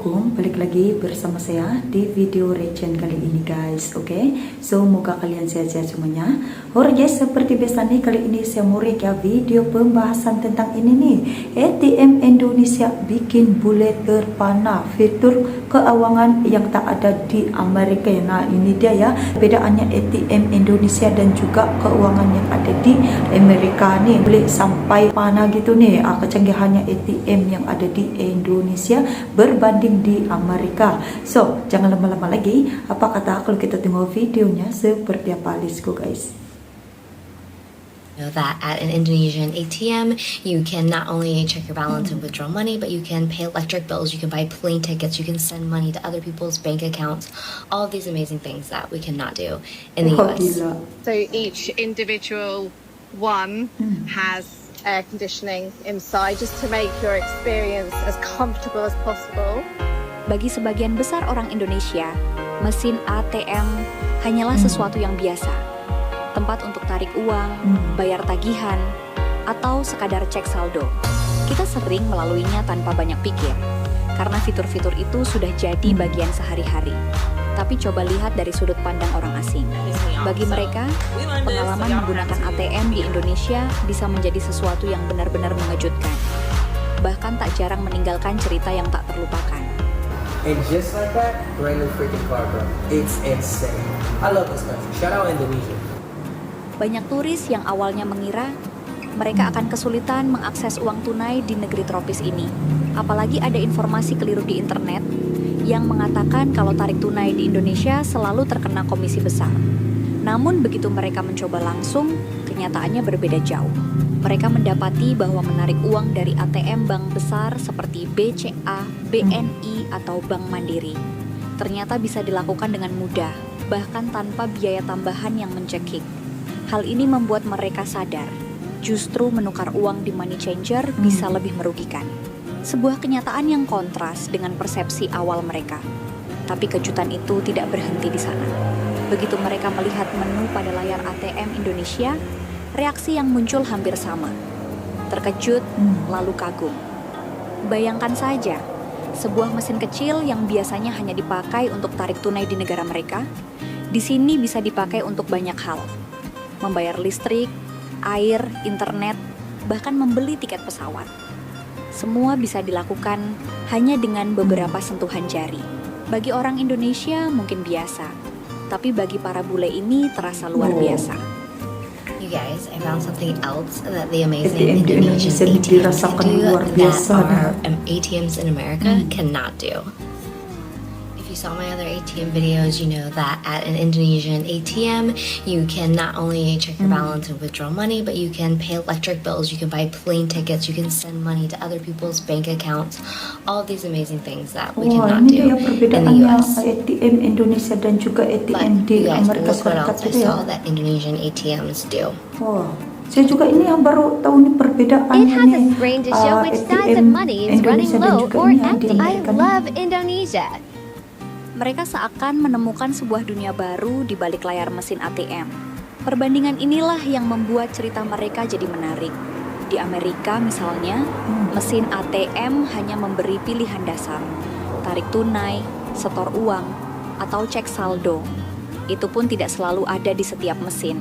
Assalamualaikum, balik lagi bersama saya di video Regen kali ini guys. Oke, semoga kalian sehat-sehat semuanya. Alright guys, seperti biasa nih, kali ini saya mau ya video pembahasan tentang ini nih, ATM Indonesia bikin bule terpana, fitur keuangan yang tak ada di Amerika ya. Nah ini dia ya, bedaannya ATM Indonesia dan juga keuangan yang ada di Amerika nih. Boleh sampai pana gitu nih, kecanggihannya ATM yang ada di Indonesia berbanding di Amerika. So, jangan lama-lama lagi. Apa kata kalau kita tengok videonya seperti apa? Let's go guys. Know that at an Indonesian ATM, you can not only check your balance and withdraw money, but you can pay electric bills, you can buy plane tickets, you can send money to other people's bank accounts, all of these amazing things that we cannot do in the US. Gila. So each individual one has air conditioning inside just to make your experience as comfortable as possible. Bagi sebagian besar orang Indonesia, mesin ATM hanyalah sesuatu yang biasa. Tempat untuk tarik uang, bayar tagihan, atau sekadar cek saldo. Kita sering melaluinya tanpa banyak pikir, karena fitur-fitur itu sudah jadi bagian sehari-hari. Tapi coba lihat dari sudut pandang orang asing. Bagi mereka, pengalaman menggunakan ATM di Indonesia bisa menjadi sesuatu yang benar-benar mengejutkan. Bahkan tak jarang meninggalkan cerita yang tak terlupakan. And just like that, brand new freaking car, bro. It's insane. I love this country. Shout out Indonesia. Banyak turis yang awalnya mengira mereka akan kesulitan mengakses uang tunai di negeri tropis ini. Apalagi ada informasi keliru di internet yang mengatakan kalau tarik tunai di Indonesia selalu terkena komisi besar. Namun begitu mereka mencoba langsung, kenyataannya berbeda jauh. Mereka mendapati bahwa menarik uang dari ATM bank besar seperti BCA, BNI, atau Bank Mandiri ternyata bisa dilakukan dengan mudah, bahkan tanpa biaya tambahan yang mencekik. Hal ini membuat mereka sadar, justru menukar uang di money changer bisa lebih merugikan. Sebuah kenyataan yang kontras dengan persepsi awal mereka. Tapi kejutan itu tidak berhenti di sana. Begitu mereka melihat menu pada layar ATM Indonesia, reaksi yang muncul hampir sama. Terkejut, lalu kagum. Bayangkan saja, sebuah mesin kecil yang biasanya hanya dipakai untuk tarik tunai di negara mereka, di sini bisa dipakai untuk banyak hal. Membayar listrik, air, internet, bahkan membeli tiket pesawat. Semua bisa dilakukan hanya dengan beberapa sentuhan jari. Bagi orang Indonesia mungkin biasa, tapi bagi para bule ini terasa luar biasa. You guys, I found something else that the ATM amazing di Indonesian Indonesia ATMs dirasakan can do luar that biasa. our ATMs in America cannot do. If you saw my other ATM videos, you know that at an Indonesian ATM, you can not only check your balance and withdraw money, but you can pay electric bills, you can buy plane tickets, you can send money to other people's bank accounts, all of these amazing things that we Wah, cannot ini do dia in the perbedaannya US. ATM Indonesia dan juga But ATM di you guys, Amerika look what Serikat else I itu ya. saw that Indonesian ATMs do. Wah, saya juga ini yang baru tahu nih perbedaannya It has a nih. screen to show which size ATM of money is running Indonesia dan low juga or ini ya, di empty. I Amerika nih. love Indonesia. Mereka seakan menemukan sebuah dunia baru di balik layar mesin ATM. Perbandingan inilah yang membuat cerita mereka jadi menarik. Di Amerika misalnya, mesin ATM hanya memberi pilihan dasar. Tarik tunai, setor uang, atau cek saldo. Itu pun tidak selalu ada di setiap mesin.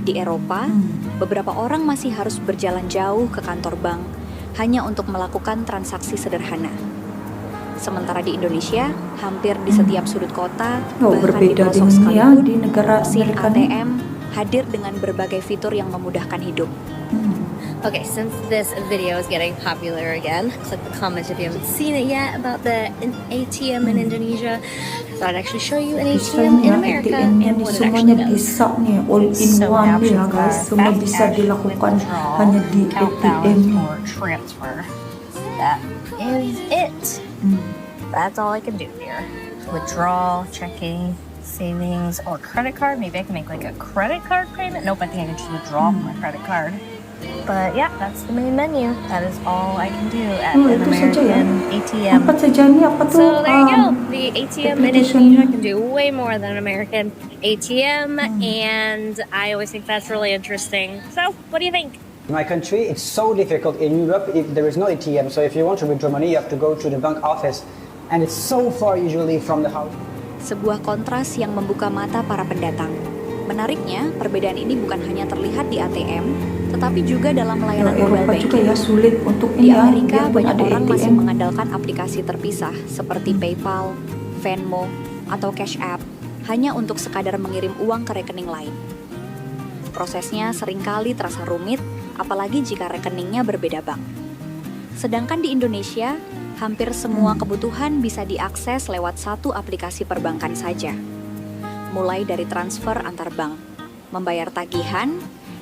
Di Eropa, beberapa orang masih harus berjalan jauh ke kantor bank hanya untuk melakukan transaksi sederhana. Sementara di Indonesia, hampir di setiap sudut kota, Oh, bahkan di berbeda pelosok dengan ya sekalipun, di negara mesin Amerika nih. ATM hadir dengan berbagai fitur yang memudahkan hidup. Okay, since this video is getting popular again, click the comment if you haven't seen it yet about the ATM in Indonesia. So I'd actually show you an ATM in Misalnya America ATM-nya and nih what it semuanya actually does. bisa nih, all in one nih ya guys. Semua bisa dilakukan hanya di ATM nih. or transfer. That is it. That's all I can do here. Withdrawal, checking, savings, or credit card. Maybe I can make like a credit card payment. Nope, I think I can just withdraw from my credit card. But yeah, that's the main menu. That is all I can do at Oh, an itu saja ya. American ATM. Apa saja nih, apa tuh? So there you go. The ATM in application. Indonesia can do way more than an American ATM, and I always think that's really interesting. So, what do you think? In my country, it's so difficult in Europe if there is no ATM. So if you want to withdraw money, you have to go to the bank office and it's so far usually from the house. Sebuah kontras yang membuka mata para pendatang. Menariknya, perbedaan ini bukan hanya terlihat di ATM, tetapi juga dalam layanan mobile Eropa juga banking. ya sulit untuk Di ya, Amerika, biarpun banyak ada orang masih ATM. mengandalkan aplikasi terpisah seperti PayPal, Venmo, atau Cash App hanya untuk sekadar mengirim uang ke rekening lain. Prosesnya seringkali terasa rumit, apalagi jika rekeningnya berbeda bank. Sedangkan di Indonesia, hampir semua kebutuhan bisa diakses lewat satu aplikasi perbankan saja. Mulai dari transfer antar bank, membayar tagihan,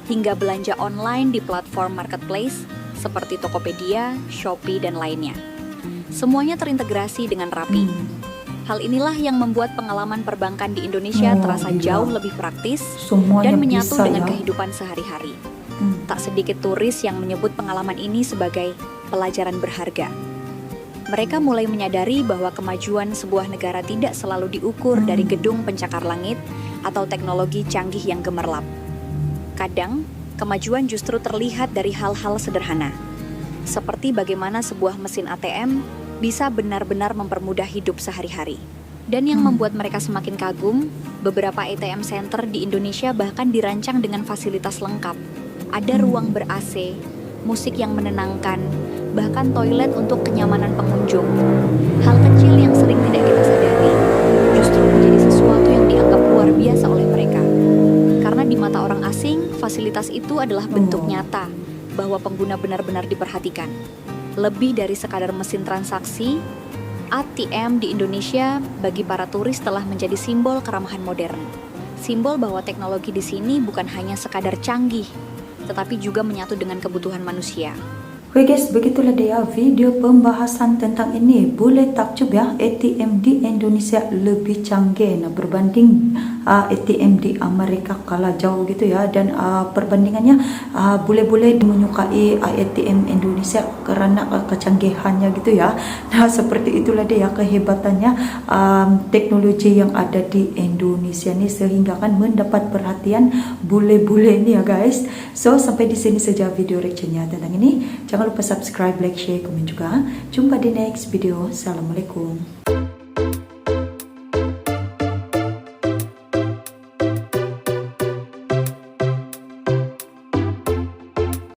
hingga belanja online di platform marketplace seperti Tokopedia, Shopee, dan lainnya. Semuanya terintegrasi dengan rapi. Hal inilah yang membuat pengalaman perbankan di Indonesia terasa gila. jauh lebih praktis Semuanya dan menyatu bisa dengan ya. kehidupan sehari-hari. Tak sedikit turis yang menyebut pengalaman ini sebagai pelajaran berharga. Mereka mulai menyadari bahwa kemajuan sebuah negara tidak selalu diukur dari gedung pencakar langit atau teknologi canggih yang gemerlap. Kadang, kemajuan justru terlihat dari hal-hal sederhana, seperti bagaimana sebuah mesin ATM bisa benar-benar mempermudah hidup sehari-hari. Dan yang membuat mereka semakin kagum, beberapa ATM center di Indonesia bahkan dirancang dengan fasilitas lengkap. Ada ruang ber-AC, musik yang menenangkan, bahkan toilet untuk kenyamanan pengunjung. Hal kecil yang sering tidak kita sadari justru menjadi sesuatu yang dianggap luar biasa oleh mereka. Karena di mata orang asing, fasilitas itu adalah bentuk nyata bahwa pengguna benar-benar diperhatikan. Lebih dari sekadar mesin transaksi, ATM di Indonesia bagi para turis telah menjadi simbol keramahan modern. Simbol bahwa teknologi di sini bukan hanya sekadar canggih, tetapi juga menyatu dengan kebutuhan manusia. Oke guys, begitulah dia video pembahasan tentang ini. Boleh takjub ya, ATM di Indonesia lebih canggih berbanding ATM di Amerika kalah jauh gitu ya. Dan perbandingannya boleh-boleh menyukai ATM Indonesia karena kecanggihannya gitu ya. Nah seperti itulah dia kehebatannya teknologi yang ada di Indonesia nih, sehingga kan mendapat perhatian bule-bule nih ya guys. So sampai di sini saja video reactionnya tentang ini. Jangan lupa subscribe, like, share, komen juga. Jumpa di next video. Assalamualaikum.